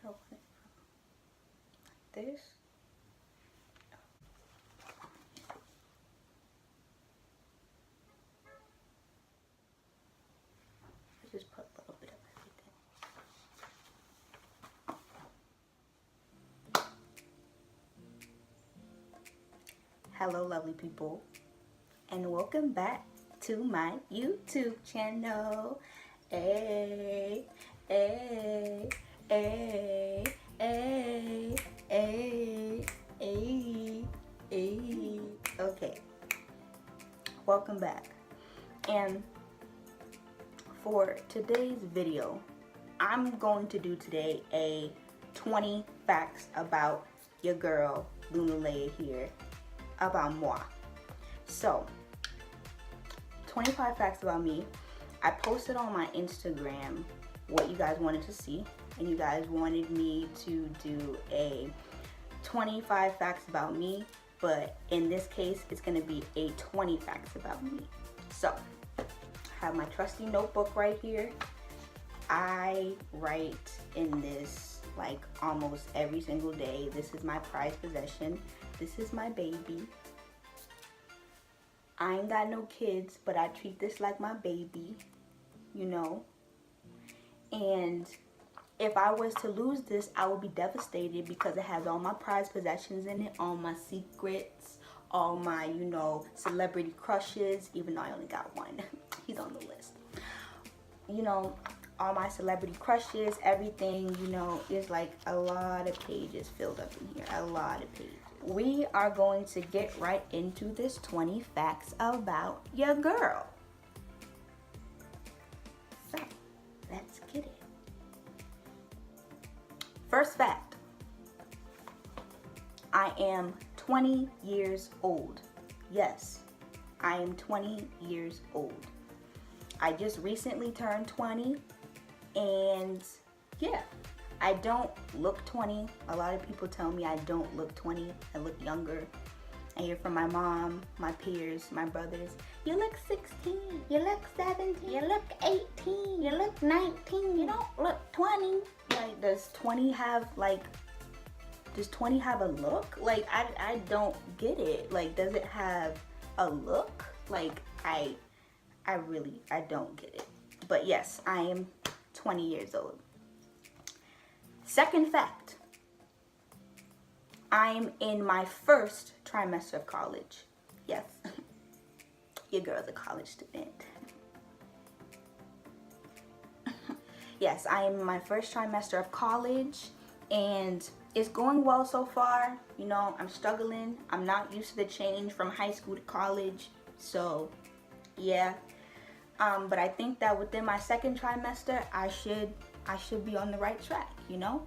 open it like this. I just put a little bit of everything. Hello, lovely people, and welcome back to my YouTube channel. Hey, hey, hey, hey, hey, hey, hey. Okay, welcome back. And for today's video, I'm going to do today a 20 facts about your girl Lunalea here, about moi. So 25 facts about me. I posted on my Instagram what you guys wanted to see, and you guys wanted me to do a 25 facts about me, but in this case it's going to be a 20 facts about me. So I have my trusty notebook right here. I write in this like almost every single day. This is my prized possession. This is my baby. I ain't got no kids, but I treat this like my baby, you know. And if I was to lose this, I would be devastated because it has all my prized possessions in it, all my secrets, all my, you know, celebrity crushes, even though I only got one. He's on the list. You know, all my celebrity crushes, everything, you know, is like a lot of pages filled up in here, a lot of pages. We are going to get right into this 20 facts about your girl. So, let's get it. First fact. I am 20 years old. Yes, I am 20 years old. I just recently turned 20, and yeah, I don't look 20. A lot of people tell me I don't look 20. I look younger. I hear from my mom, my peers, my brothers, you look 16, you look 17, you look 18, you look 19, you don't look 20. Like, does 20 have a look? Like, I don't get it. Like, does it have a look? Like, I don't get it. But yes, I am 20 years old. Second fact, I'm in my first trimester of college. Yes, your girl's a college student. Yes, I am in my first trimester of college, and it's going well so far. You know, I'm struggling. I'm not used to the change from high school to college, so yeah. But I think that within my second trimester, I should be on the right track, you know?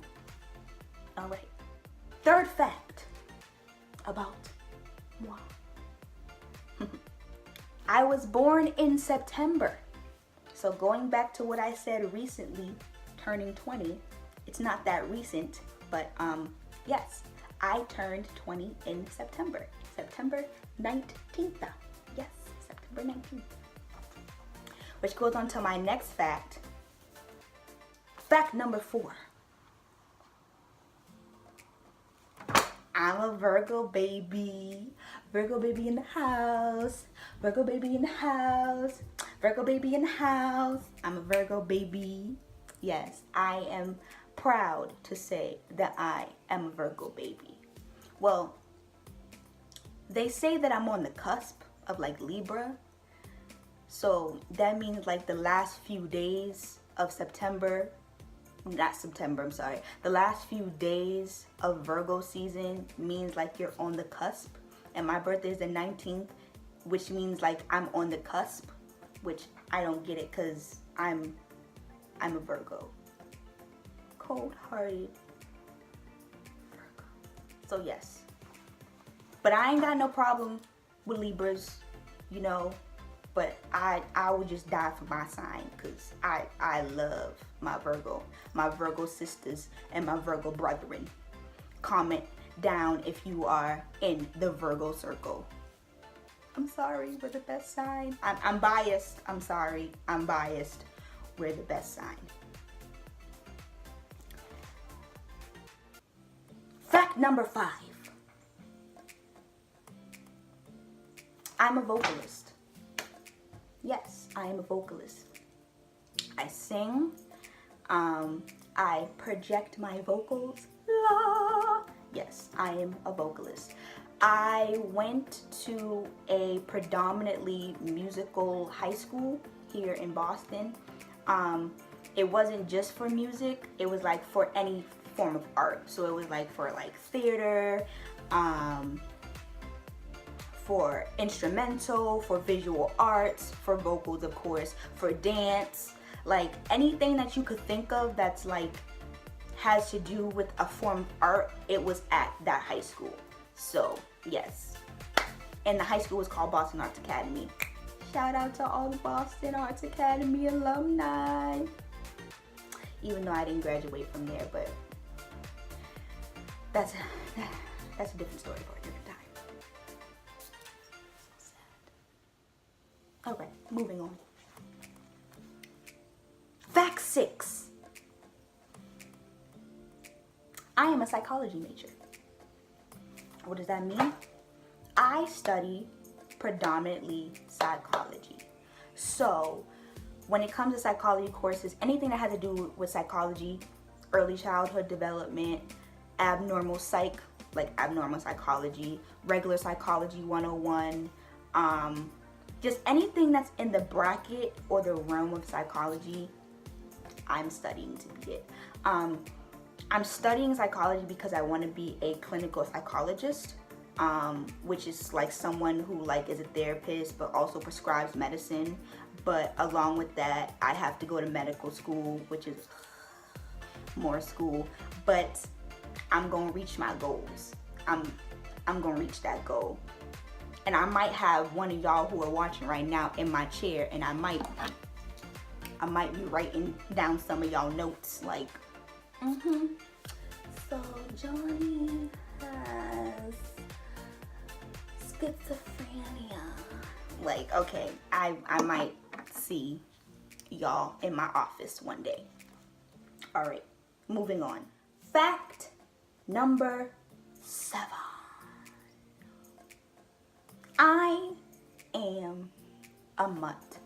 All right. Third fact about moi. I was born in September. So going back to what I said recently, turning 20, it's not that recent, but yes, I turned 20 in September. September 19th. Yes, September 19th. Which goes on to my next fact. Fact number 4. I'm a Virgo baby. Virgo baby in the house. Virgo baby in the house. Virgo baby in the house. I'm a Virgo baby. Yes, I am proud to say that I am a Virgo baby. Well, they say that I'm on the cusp of like Libra. So that means like the last few days of September, not September, I'm sorry. The last few days of Virgo season means like you're on the cusp. And my birthday is the 19th, which means like I'm on the cusp, which I don't get it because I'm a Virgo. Cold-hearted Virgo. So yes. But I ain't got no problem with Libras, you know. But I would just die for my sign because I love my Virgo sisters and my Virgo brethren. Comment down if you are in the Virgo circle. I'm sorry, we're the best sign. I'm biased. I'm sorry. I'm biased. We're the best sign. Fact number 5. I'm a vocalist. Yes, I am a vocalist. I sing. I project my vocals. La. Yes, I am a vocalist. I went to a predominantly musical high school here in Boston. It wasn't just for music, it was like for any form of art. So it was like for like theater, for instrumental, for visual arts, for vocals of course, for dance, like anything that you could think of that's like has to do with a form of art, it was at that high school. So yes, and the high school was called Boston Arts Academy. Shout out to all the Boston Arts Academy alumni. Even though I didn't graduate from there, but that's a different story for a different time. So sad. Okay, moving on. Fact 6. I am a psychology major. What does that mean? I study predominantly psychology. So when it comes to psychology courses, anything that has to do with psychology, early childhood development, abnormal psych, like abnormal psychology, regular psychology 101, just anything that's in the bracket or the realm of psychology, I'm studying to be it. I'm studying psychology because I want to be a clinical psychologist, which is like someone who like is a therapist but also prescribes medicine. But along with that, I have to go to medical school, which is more school. But I'm gonna reach my goals. I'm gonna reach that goal. And I might have one of y'all who are watching right now in my chair, and I might be writing down some of y'all notes like, so Johnny has schizophrenia. Like, okay, I might see y'all in my office one day. All right, moving on. Fact number 7. I am a mutt.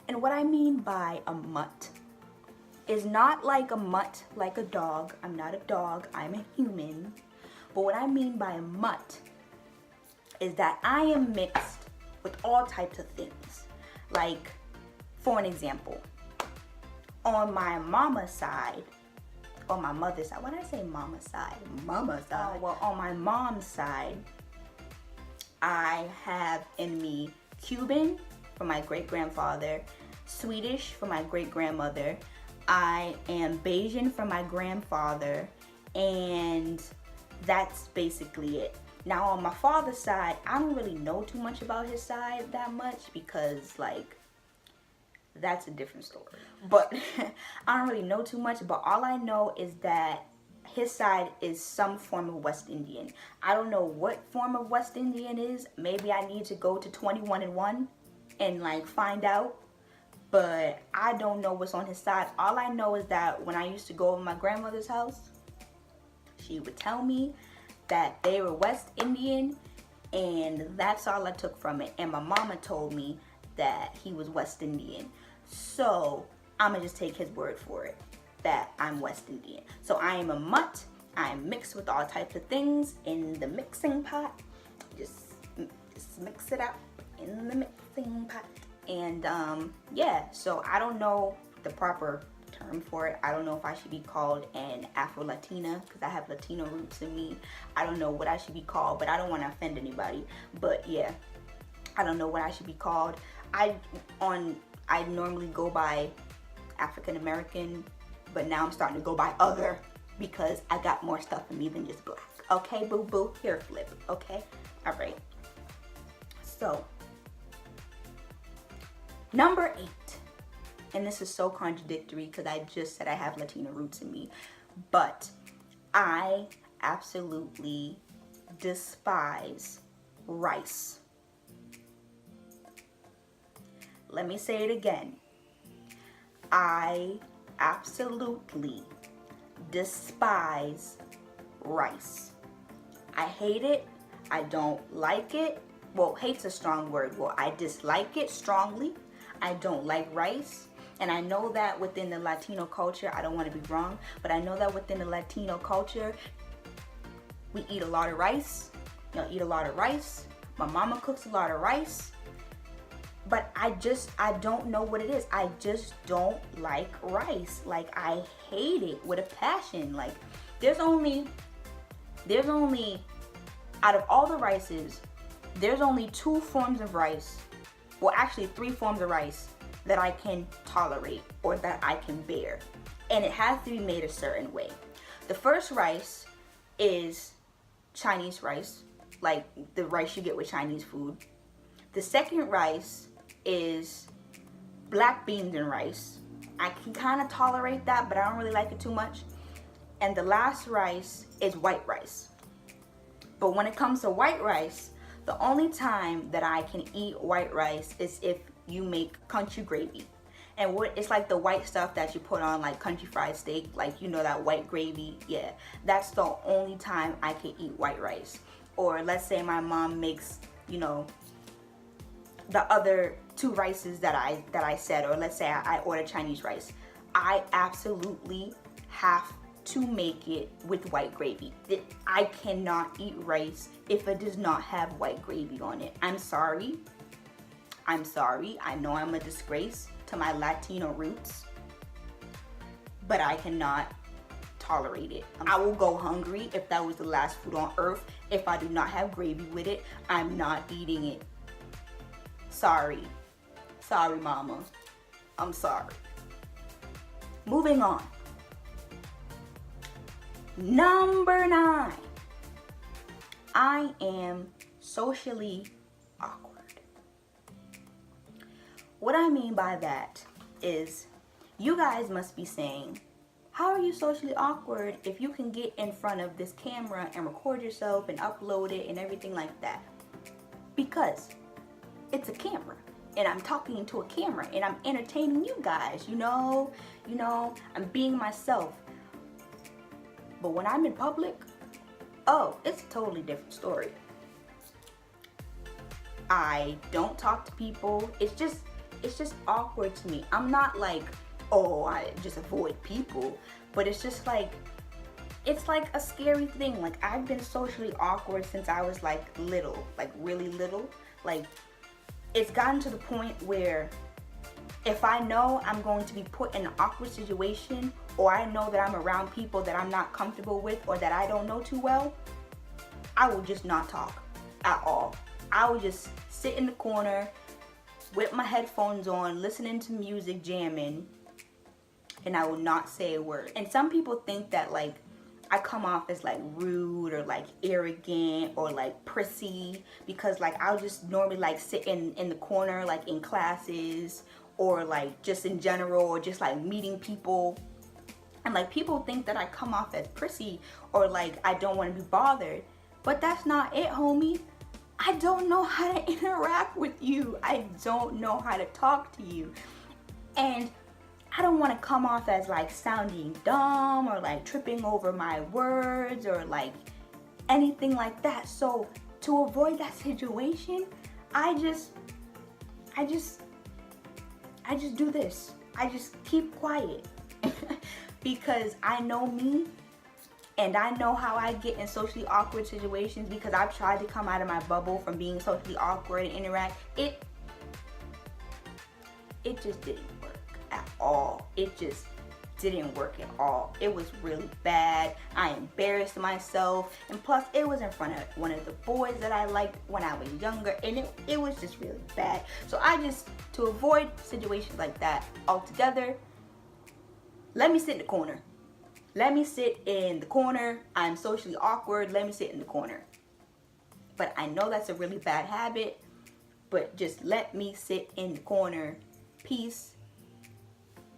And what I mean by a mutt is not like a mutt, like a dog. I'm not a dog, I'm a human. But what I mean by a mutt is that I am mixed with all types of things. Like, for an example, on my mama's side, or my mother's side, why did I say mama's side? Mama's side. Well, on my mom's side, I have in me Cuban from my great-grandfather, Swedish from my great-grandmother, I am Bayesian from my grandfather, and that's basically it. Now on my father's side, I don't really know too much about his side that much because like, that's a different story. But I don't really know too much, but all I know is that his side is some form of West Indian. I don't know what form of West Indian is. Maybe I need to go to 21 and like find out. But I don't know what's on his side. All I know is that when I used to go over my grandmother's house, she would tell me that they were West Indian, and that's all I took from it. And my mama told me that he was West Indian. So I'm gonna just take his word for it, that I'm West Indian. So I am a mutt. I am mixed with all types of things in the mixing pot. Just mix it up in the mixing pot. And yeah, so I don't know the proper term for it. I don't know if I should be called an Afro-Latina because I have Latino roots in me. I don't know what I should be called, but I don't want to offend anybody. But yeah, I don't know what I should be called. I normally go by African American, but now I'm starting to go by other because I got more stuff in me than just black. Okay, boo boo, hair flip. Okay, all right. So number 8, and this is so contradictory because I just said I have Latino roots in me, but I absolutely despise rice. Let me say it again. I absolutely despise rice. I hate it. I don't like it. Well, hate's a strong word. Well, I dislike it strongly. I don't like rice. And I know that within the Latino culture, I don't want to be wrong, but I know that within the Latino culture, we eat a lot of rice. Y'all eat a lot of rice. My mama cooks a lot of rice. But I don't know what it is. I just don't like rice. Like, I hate it with a passion. Like, there's only, out of all the rices, there's only 2 forms of rice, well, actually 3 forms of rice that I can tolerate or that I can bear. And it has to be made a certain way. The first rice is Chinese rice, like the rice you get with Chinese food. The second rice is black beans and rice. I can kind of tolerate that, but I don't really like it too much. And the last rice is white rice. But when it comes to white rice, the only time that I can eat white rice is if you make country gravy. And what it's like the white stuff that you put on like country fried steak, like, you know, that white gravy. Yeah, that's the only time I can eat white rice. Or let's say my mom makes, you know, the other 2 rices that I said, or let's say I order Chinese rice. I absolutely have to make it with white gravy. I cannot eat rice if it does not have white gravy on it. I'm sorry. I know I'm a disgrace to my Latino roots, but I cannot tolerate it. I will go hungry if that was the last food on earth. If I do not have gravy with it, I'm not eating it. Sorry, mama. I'm sorry. Moving on. Number 9. I am socially awkward. What I mean by that is, you guys must be saying, how are you socially awkward if you can get in front of this camera and record yourself and upload it and everything like that? Because it's a camera and I'm talking to a camera and I'm entertaining you guys, you know, I'm being myself. But when I'm in public, oh, it's a totally different story. I don't talk to people. It's just awkward to me. I'm not like, oh, I just avoid people, but it's just like, it's like a scary thing. Like, I've been socially awkward since I was like little, like really little. Like, it's gotten to the point where if I know I'm going to be put in an awkward situation, or I know that I'm around people that I'm not comfortable with or that I don't know too well, I will just not talk at all. I will just sit in the corner with my headphones on, listening to music, jamming, and I will not say a word. And some people think that like I come off as like rude or like arrogant or like prissy, because like I'll just normally like sit in the corner, like in classes or like just in general, or just like meeting people. And like people think that I come off as prissy or like I don't want to be bothered. But that's not it, homie. I don't know how to interact with you. I don't know how to talk to you. And I don't want to come off as like sounding dumb or like tripping over my words or like anything like that. So to avoid that situation, I just do this. I just keep quiet. Because I know me, and I know how I get in socially awkward situations, because I've tried to come out of my bubble from being socially awkward and interact. It just didn't work at all. It just didn't work at all. It was really bad. I embarrassed myself, and plus it was in front of one of the boys that I liked when I was younger, and it was just really bad. So I just, to avoid situations like that altogether, let me sit in the corner. Let me sit in the corner. I'm socially awkward. Let me sit in the corner. But I know that's a really bad habit, but just let me sit in the corner. Peace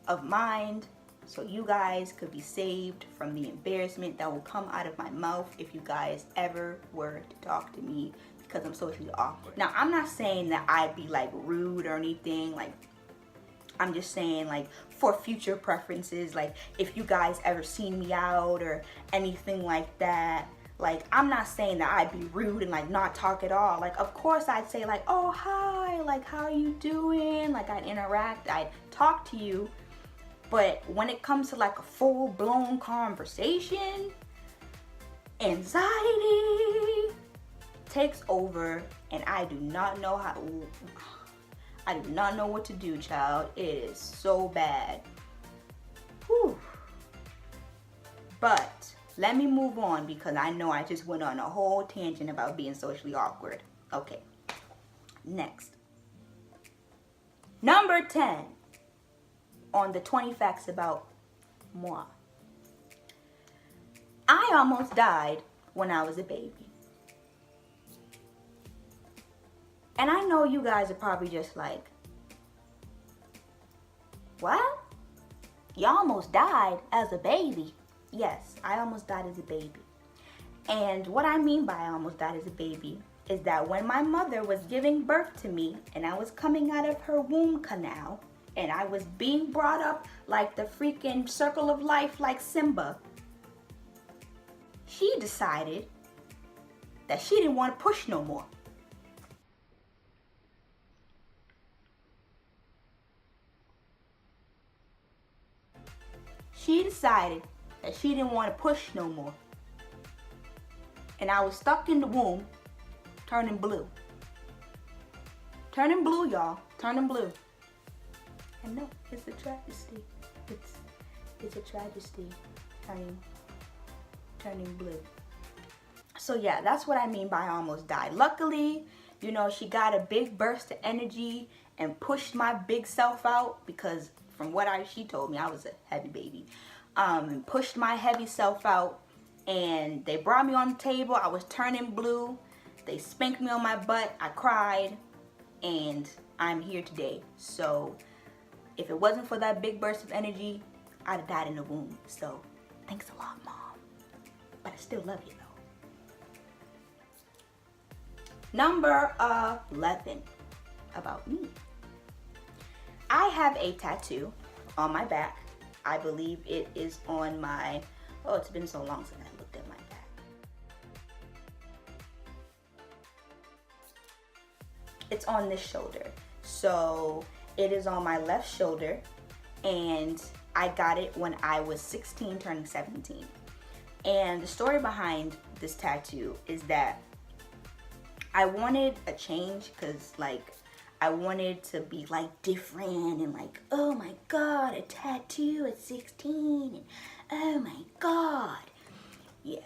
of mind, so you guys could be saved from the embarrassment that will come out of my mouth if you guys ever were to talk to me because I'm socially awkward. Now, I'm not saying that I'd be like rude or anything. Like, I'm just saying, like, for future preferences, like, if you guys ever seen me out or anything like that, like, I'm not saying that I'd be rude and, like, not talk at all. Like, of course I'd say, like, oh, hi, like, how are you doing? Like, I'd interact, I'd talk to you. But when it comes to, like, a full-blown conversation, anxiety takes over, and I do not know what to do, child. It is so bad. Whew. But let me move on, because I know I just went on a whole tangent about being socially awkward. Okay, next. Number 10 on the 20 facts about moi. I almost died when I was a baby. And I know you guys are probably just like, what? You almost died as a baby? Yes, I almost died as a baby. And what I mean by I almost died as a baby is that when my mother was giving birth to me and I was coming out of her womb canal and I was being brought up like the freaking circle of life like Simba, she decided that she didn't want to push no more. She decided that she didn't want to push no more. And I was stuck in the womb, turning blue. Turning blue, y'all. Turning blue. And no, it's a tragedy. It's a tragedy. Turning blue. So yeah, that's what I mean by I almost died. Luckily, you know, she got a big burst of energy and pushed my big self out, because from what she told me, I was a heavy baby. And pushed my heavy self out, and they brought me on the table. I was turning blue. They spanked me on my butt. I cried, and I'm here today. So if it wasn't for that big burst of energy, I'd have died in the womb. So thanks a lot, Mom. But I still love you, though. Number 11 about me. I have a tattoo on my back. I believe it is on my, oh, it's been so long since I looked at my back. It's on this shoulder. So it is on my left shoulder, and I got it when I was 16, turning 17. And the story behind this tattoo is that I wanted a change, because, like, I wanted to be, like, different and, like, oh my God, a tattoo at 16, and oh my God. Yeah.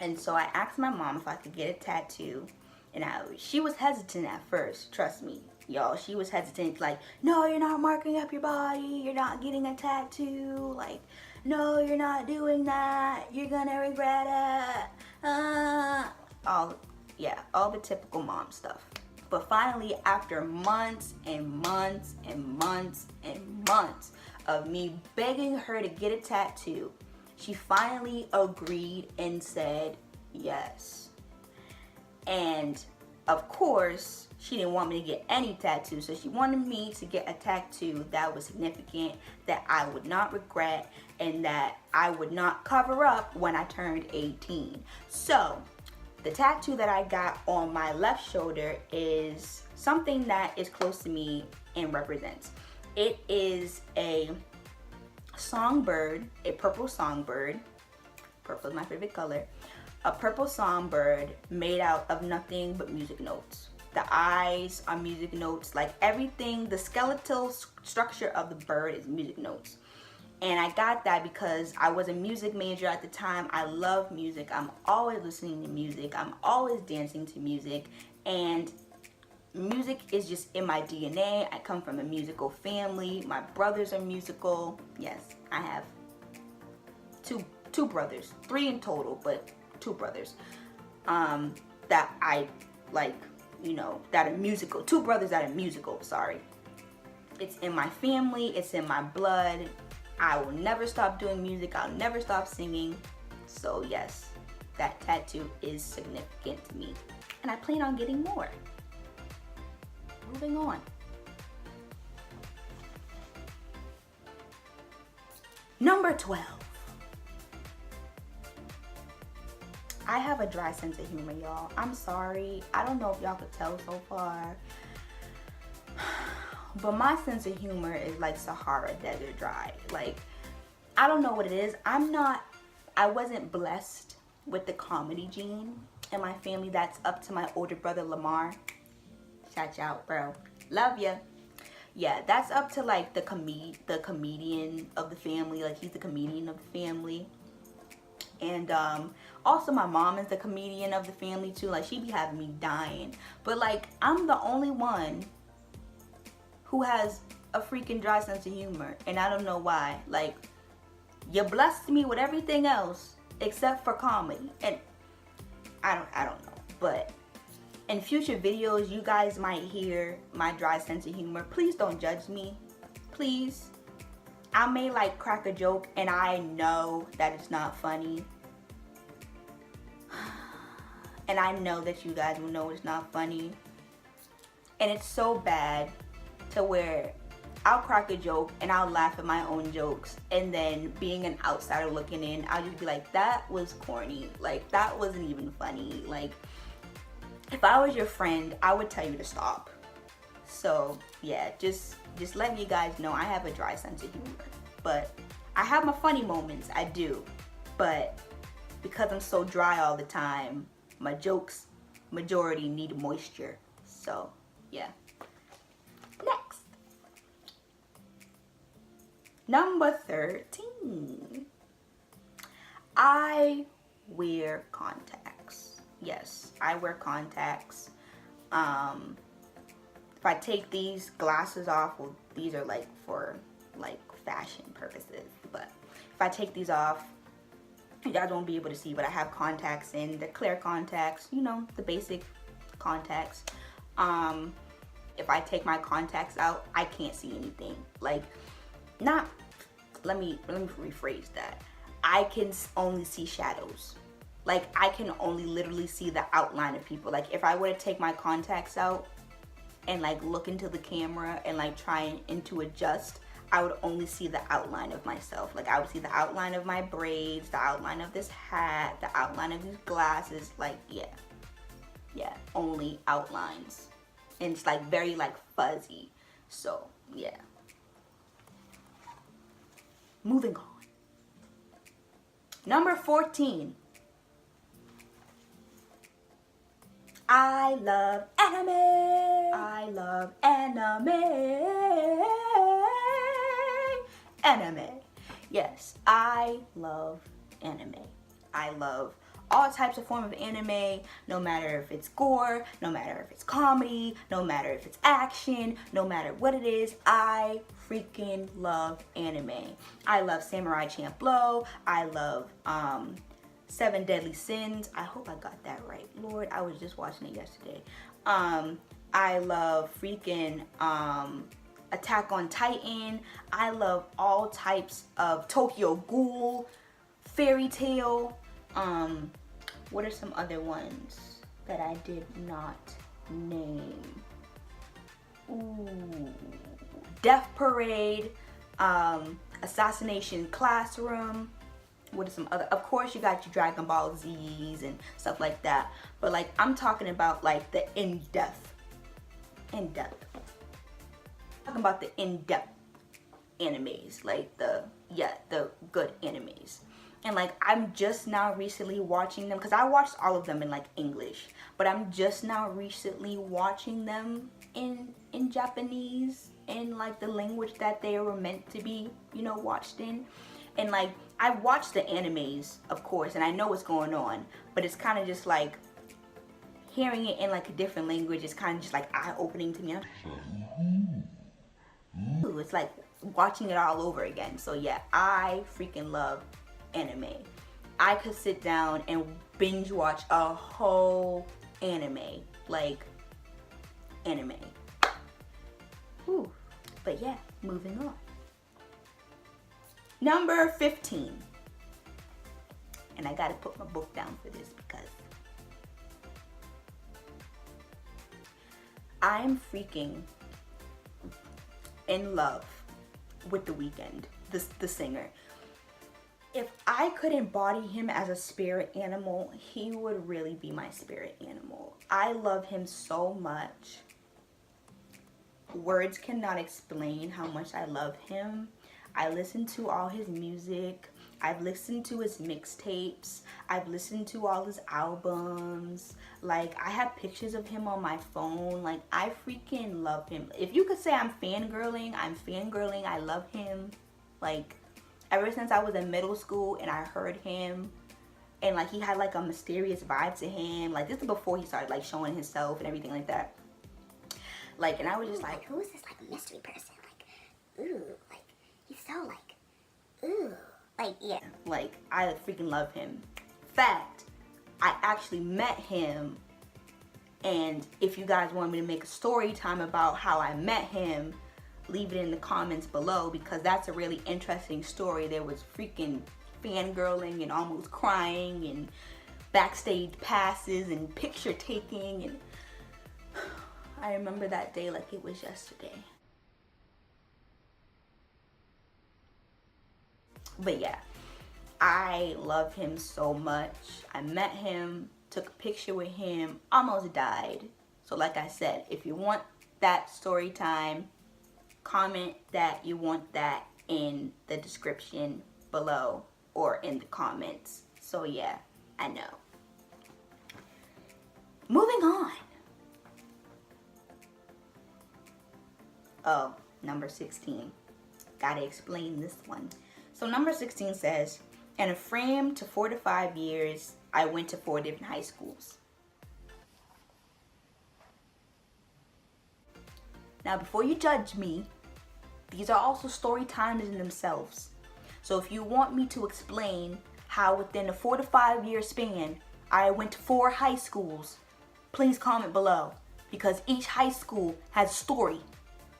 And so I asked my mom if I could get a tattoo, and she was hesitant at first, trust me. Y'all, she was hesitant, like, no, you're not marking up your body, you're not getting a tattoo, like, no, you're not doing that, you're gonna regret it, all the typical mom stuff. But finally, after months and months and months and months of me begging her to get a tattoo, she finally agreed and said yes. And of course, she didn't want me to get any tattoos, so she wanted me to get a tattoo that was significant, that I would not regret, and that I would not cover up when I turned 18. So the tattoo that I got on my left shoulder is something that is close to me and represents. It is a songbird, a purple songbird. Purple is my favorite color. A purple songbird made out of nothing but music notes. The eyes are music notes, like everything, the skeletal structure of the bird is music notes. And I got that because I was a music major at the time. I love music. I'm always listening to music. I'm always dancing to music. And music is just in my DNA. I come from a musical family. My brothers are musical. Yes, I have two brothers. 3 in total, but 2 brothers. That I like, you know, that are musical. 2 brothers that are musical, sorry. It's in my family. It's in my blood. I will never stop doing music. I'll never stop singing. So yes, that tattoo is significant to me. And I plan on getting more. Moving on. Number 12. I have a dry sense of humor, y'all. I'm sorry. I don't know if y'all could tell so far. But my sense of humor is like Sahara Desert dry. Like, I don't know what it is. I wasn't blessed with the comedy gene in my family. That's up to my older brother, Lamar. Shout out, bro. Love ya. Yeah, that's up to like the comedian of the family. Like, he's the comedian of the family. And also my mom is the comedian of the family too. Like, she be having me dying. But like, I'm the only one who has a freaking dry sense of humor, and I don't know why. Like, you blessed me with everything else except for comedy, and I don't know. But in future videos, you guys might hear my dry sense of humor. Please don't judge me, please. I may like crack a joke and I know that it's not funny, and I know that you guys will know it's not funny, and it's so bad to where I'll crack a joke and I'll laugh at my own jokes, and then being an outsider looking in, I'll just be like, that was corny. Like, that wasn't even funny. Like, if I was your friend, I would tell you to stop. So yeah, just letting you guys know I have a dry sense of humor. But I have my funny moments, I do. But because I'm so dry all the time, my jokes majority need moisture. So yeah. Next. Number 13. I wear contacts. Yes, I wear contacts. If I take these glasses off, well, these are like for like fashion purposes, but if I take these off, you guys won't be able to see, but I have contacts in. They're clear contacts, you know, the basic contacts. If I take my contacts out, I can't see anything. Like, let me rephrase that. I can only see shadows. Like, I can only literally see the outline of people. Like, if I were to take my contacts out and like look into the camera and like try and to adjust, I would only see the outline of myself. Like, I would see the outline of my braids, the outline of this hat, the outline of these glasses. Like, yeah, only outlines. And it's like very like fuzzy. So yeah. Moving on. Number 14. I love anime. I love anime. Anime. Yes, I love anime. I love all types of form of anime, no matter if it's gore, no matter if it's comedy, no matter if it's action, no matter what it is, I freaking love anime. I love Samurai Champloo. I love 7 Deadly Sins. I hope I got that right. Lord, I was just watching it yesterday. I love freaking Attack on Titan. I love all types of Tokyo Ghoul, Fairy Tail. What are some other ones that I did not name? Ooh, Death Parade, Assassination Classroom. What are some other? Of course, you got your Dragon Ball Z's and stuff like that. But like, I'm talking about like the in-depth. I'm talking about the in-depth animes, like the good animes. And like, I'm just now recently watching them, because I watched all of them in like English, but I'm just now recently watching them in Japanese, in like the language that they were meant to be, you know, watched in. And like, I've watched the animes, of course, and I know what's going on, but it's kind of just like hearing it in like a different language is kind of just like eye-opening to me. Ooh, it's like watching it all over again. So yeah, I freaking love anime. I could sit down and binge watch a whole anime, like anime. Ooh, but yeah, moving on. Number 15. And I gotta put my book down for this because I'm freaking in love with The Weeknd, the singer. I could embody him as a spirit animal, he would really be my spirit animal. I love him so much. Words cannot explain how much I love him. I listen to all his music. I've listened to his mixtapes. I've listened to all his albums. Like, I have pictures of him on my phone. Like, I freaking love him. If you could say I'm fangirling, I'm fangirling. I love him. Like, ever since I was in middle school and I heard him, and like he had like a mysterious vibe to him. Like, this is before he started like showing himself and everything like that. Like, and I was just like, who is this like mystery person? Like, ooh, like he's so like, ooh, like, yeah. Like, I freaking love him. In fact, I actually met him, and if you guys want me to make a story time about how I met him, leave it in the comments below, because that's a really interesting story. There was freaking fangirling and almost crying and backstage passes and picture taking, and I remember that day like it was yesterday. But yeah, I love him so much. I met him, took a picture with him, almost died. So like I said, if you want that story time, comment that you want that in the description below or in the comments. So yeah, I know. Moving on. Oh, number 16. Gotta explain this one. So number 16 says, in a frame to 4 to 5 years, I went to 4 different high schools. Now, before you judge me, these are also story times in themselves. So if you want me to explain how within a 4 to 5 year span, I went to 4 high schools, please comment below, because each high school has a story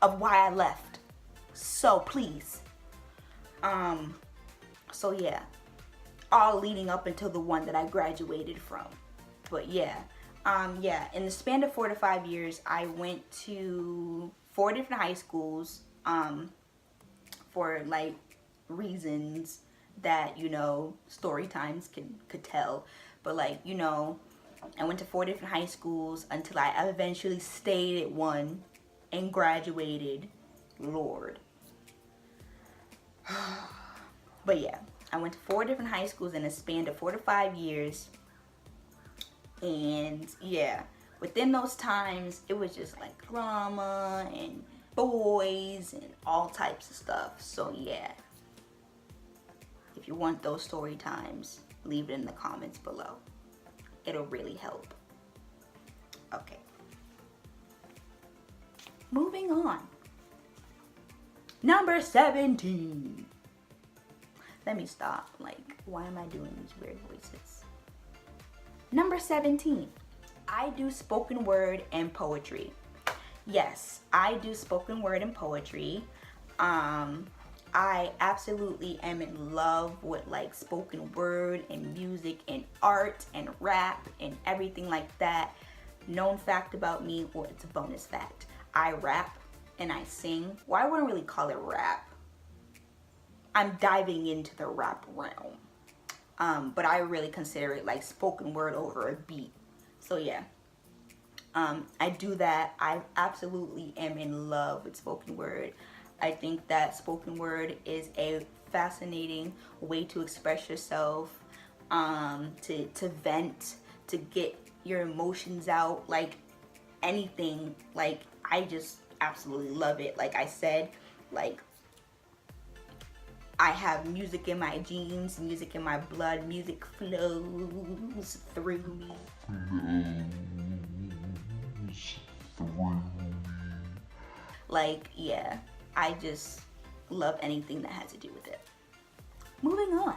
of why I left. So please. So yeah, all leading up until the one that I graduated from. But yeah, in the span of 4 to 5 years, I went to 4 different high schools, for like reasons that, you know, story times could tell. But like, you know, I went to 4 different high schools until I eventually stayed at one and graduated. Lord. But yeah, I went to 4 different high schools in a span of 4 to 5 years. And yeah, within those times, it was just like drama and boys and all types of stuff. So yeah, if you want those story times, leave it in the comments below. It'll really help. Okay. Moving on. Number 17. Let me stop. Like, why am I doing these weird voices? Number 17. I do spoken word and poetry. Yes, I do spoken word and poetry. I absolutely am in love with like spoken word and music and art and rap and everything like that. Known fact about me, or it's a bonus fact, I rap and I sing. Well, I wouldn't really call it rap. I'm diving into the rap realm. But I really consider it like spoken word over a beat. So yeah, I do that. I absolutely am in love with spoken word. I think that spoken word is a fascinating way to express yourself, to vent, to get your emotions out, like anything. Like, I just absolutely love it. Like I said, like, I have music in my genes, music in my blood, music flows through me. Like, yeah, I just love anything that has to do with it. Moving on.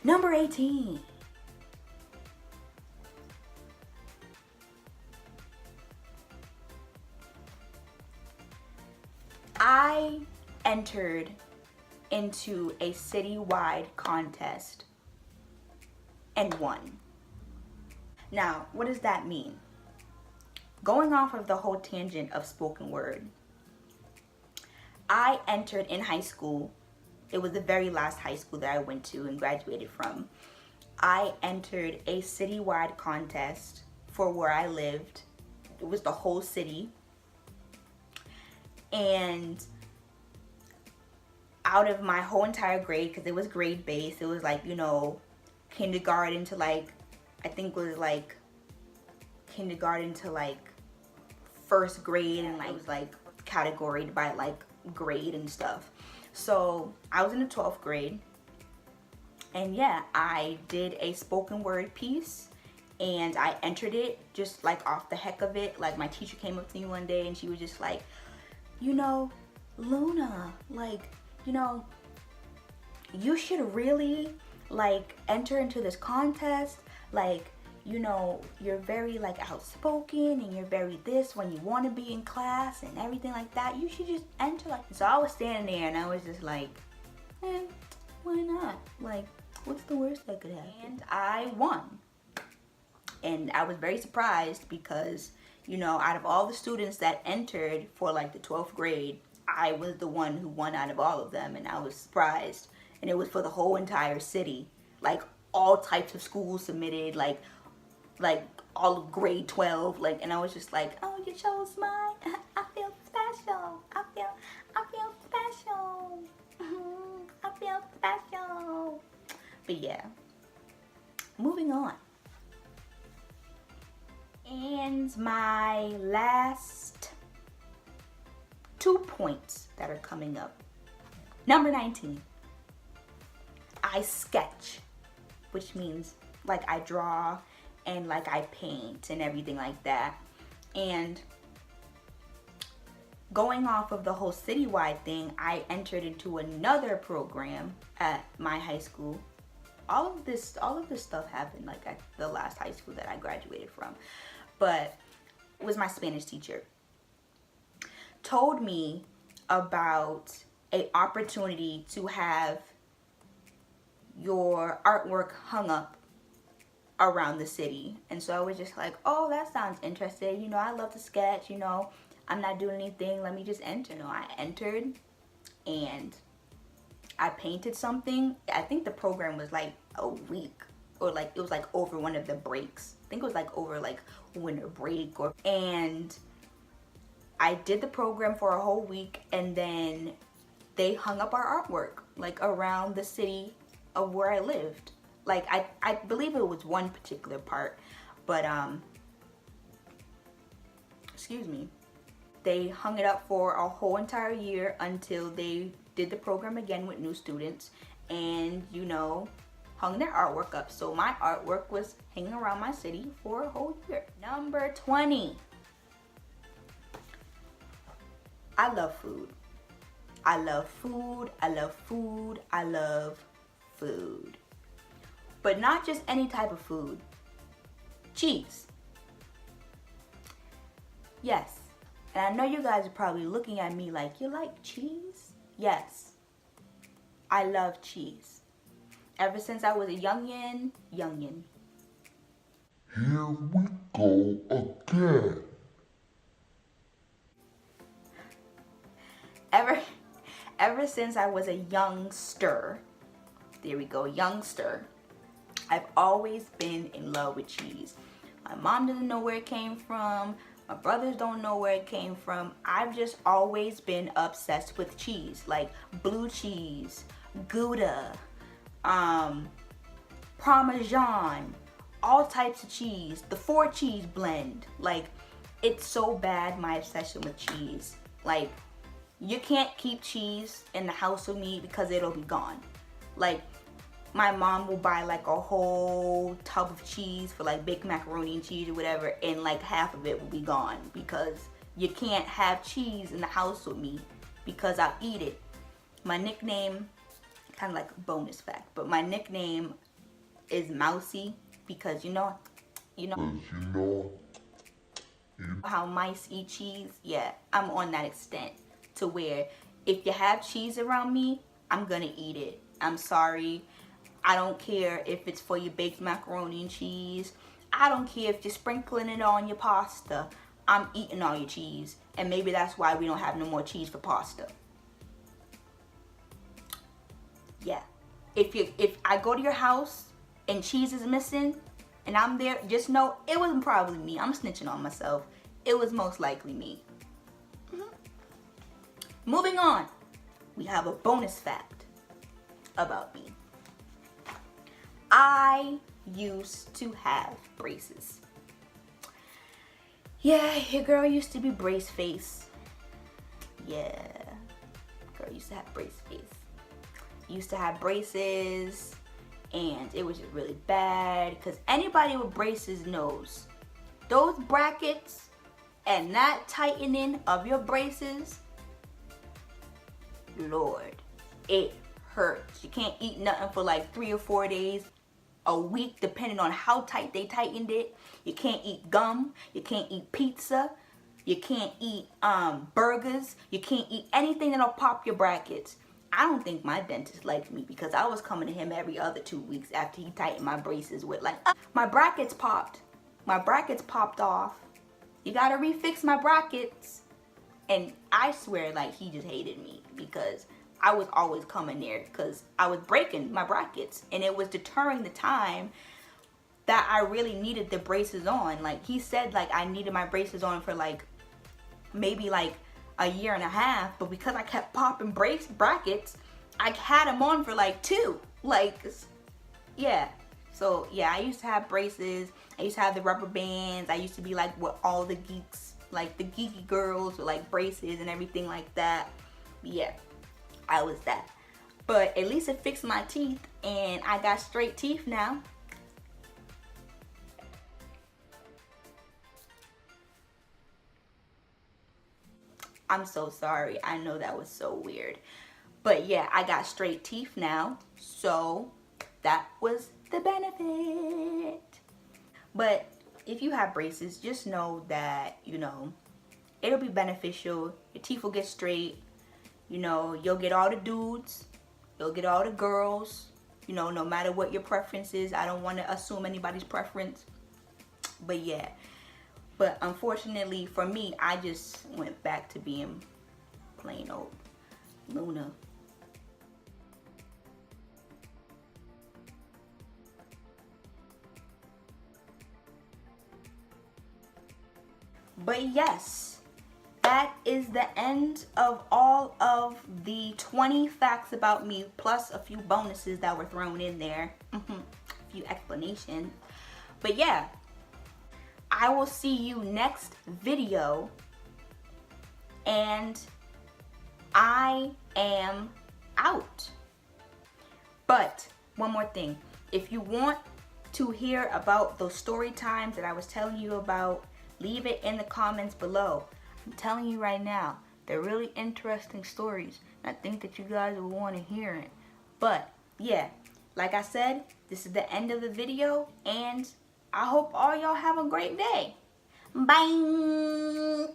Number 18. I entered into a citywide contest and won. Now, what does that mean? Going off of the whole tangent of spoken word, I entered in high school it was the very last high school that I went to and graduated from. I entered a citywide contest for where I lived. It was the whole city. And out of my whole entire grade, because it was grade based, it was like, you know, kindergarten to like, I think it was like kindergarten to like first grade, and like it was like categorized by like grade and stuff. So I was in the 12th grade, and yeah, I did a spoken word piece, and I entered it just like off the heck of it. Like my teacher came up to me one day and she was just like, you know, Luna, like, you know, you should really like enter into this contest. Like, you know, you're very like outspoken and you're very this when you want to be in class and everything like that. You should just enter. Like, so I was standing there and I was just like, why not? Like, what's the worst that could happen? And I won. And I was very surprised because, you know, out of all the students that entered for like the 12th grade, I was the one who won out of all of them, and I was surprised. And it was for the whole entire city. Like all types of schools submitted, like all of grade 12, like, and I was just like, oh, you chose mine. I feel special. I feel special. I feel special. But yeah, moving on. And my last 2 points that are coming up. Number 19, I sketch, which means like I draw and like I paint and everything like that. And going off of the whole citywide thing, I entered into another program at my high school. All of this stuff happened like at the last high school that I graduated from. But it was my Spanish teacher told me about a opportunity to have your artwork hung up around the city. And so I was just like, oh, that sounds interesting. You know, I love to sketch, you know, I'm not doing anything, let me just enter. You know, I entered and I painted something. I think the program was like a week, or like it was like over one of the breaks. I think it was like over like winter break, and I did the program for a whole week, and then they hung up our artwork like around the city of where I lived. Like I believe it was one particular part, but excuse me, they hung it up for a whole entire year until they did the program again with new students, and you know, hung their artwork up. So my artwork was hanging around my city for a whole year. Number 20, I love food. I love food, I love food, I love food. But not just any type of food. Cheese. Yes. And I know you guys are probably looking at me like, you like cheese? Yes. I love cheese. Ever since I was a youngin'. Here we go again. Ever since I was a youngster, there we go, youngster, I've always been in love with cheese. My mom doesn't know where it came from. My brothers don't know where it came from. I've just always been obsessed with cheese, like blue cheese, Gouda, Parmesan, all types of cheese, the 4 cheese blend. Like, it's so bad, my obsession with cheese. Like, you can't keep cheese in the house with me because it'll be gone. Like, my mom will buy like a whole tub of cheese for like baked macaroni and cheese or whatever, and like half of it will be gone because you can't have cheese in the house with me because I'll eat it. My nickname, kind of like a bonus fact, but my nickname is Mousy because you know how mice eat cheese? Yeah, I'm on that extent to where if you have cheese around me, I'm gonna eat it. I'm sorry. I don't care if it's for your baked macaroni and cheese. I don't care if you're sprinkling it on your pasta. I'm eating all your cheese. And maybe that's why we don't have no more cheese for pasta. Yeah. If I go to your house and cheese is missing and I'm there, just know it wasn't probably me. I'm snitching on myself. It was most likely me. Moving on. We have a bonus fact about me. I used to have braces. Yeah, your girl used to be brace face. Yeah. Girl used to have brace face. Used to have braces, and it was just really bad because anybody with braces knows those brackets and that tightening of your braces, Lord, it hurts. You can't eat nothing for like 3 or 4 days, a week, depending on how tight they tightened it. You can't eat gum, you can't eat pizza, you can't eat burgers, you can't eat anything that'll pop your brackets. I don't think my dentist liked me because I was coming to him every other 2 weeks after he tightened my braces with like, my brackets popped. My brackets popped off. You gotta refix my brackets. And I swear like he just hated me because I was always coming there because I was breaking my brackets and it was deterring the time that I really needed the braces on. Like he said like I needed my braces on for like maybe like a year and a half, but because I kept popping brackets, I had them on for like 2. Like, yeah. So yeah, I used to have braces. I used to have the rubber bands. I used to be like with all the geeks, like the geeky girls with like braces and everything like that. Yeah, I was that. But at least it fixed my teeth and I got straight teeth now. I'm so sorry. I know that was so weird. But yeah, I got straight teeth now. So that was the benefit. But if you have braces, just know that, you know, it'll be beneficial. Your teeth will get straight. You know, you'll get all the dudes. You'll get all the girls. You know, no matter what your preference is. I don't want to assume anybody's preference. But yeah. But unfortunately for me, I just went back to being plain old Luna. But yes, that is the end of all of the 20 facts about me, plus a few bonuses that were thrown in there. A few explanations. But yeah. I will see you next video, and I am out. But one more thing, if you want to hear about those story times that I was telling you about, leave it in the comments below. I'm telling you right now, they're really interesting stories. I think that you guys will want to hear it. But yeah, like I said, this is the end of the video, and I hope all y'all have a great day. Bye.